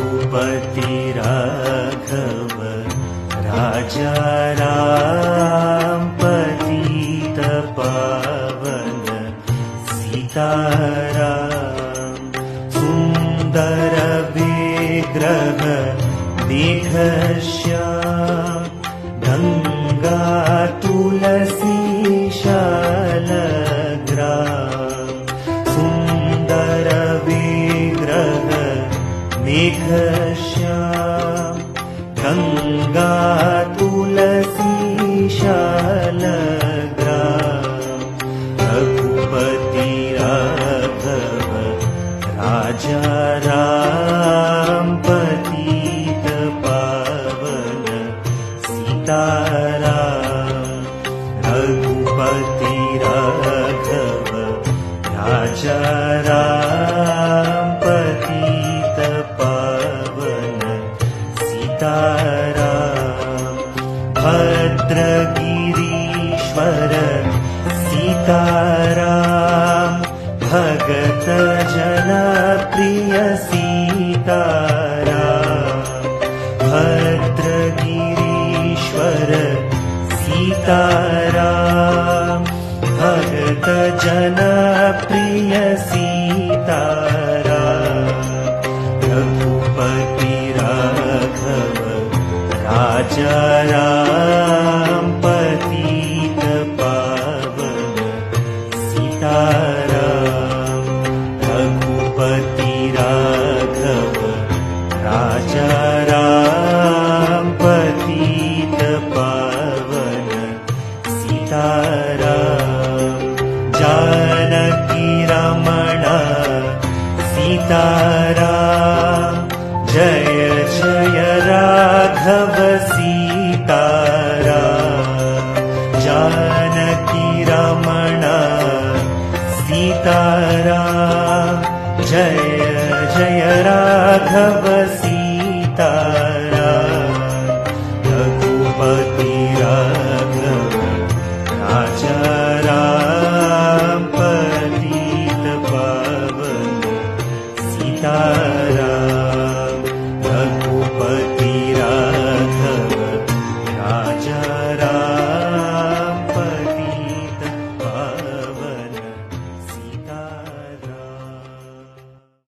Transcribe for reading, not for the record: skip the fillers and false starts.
रघुपति राघव राजा राम पतित पावन सीताराम। सुंदर विग्रह देख श्याम गंगा तुलसी शालग्राम। सुंदर विग्रह देख श्याम गंगा तुलसी शालग्राम। रघुपति राघव राजा राम पतित पावन सीताराम। रघुपति राघव राजा राम पतित पावन सीताराम। भद्रगिरीश्वर सीताराम भगत जना प्रिय सीताराम। भद्रगिरीश्वर सीताराम भगत जना प्रिय सीताराम। रघुपति राघव राजा राम पतित पावन सीताराम। रघुपति राघव राजा राम पतित पावन सीताराम। जानकी रमण सीताराम जय जय राघव सीताराम। जानकी रमण सीताराम जय जय राघव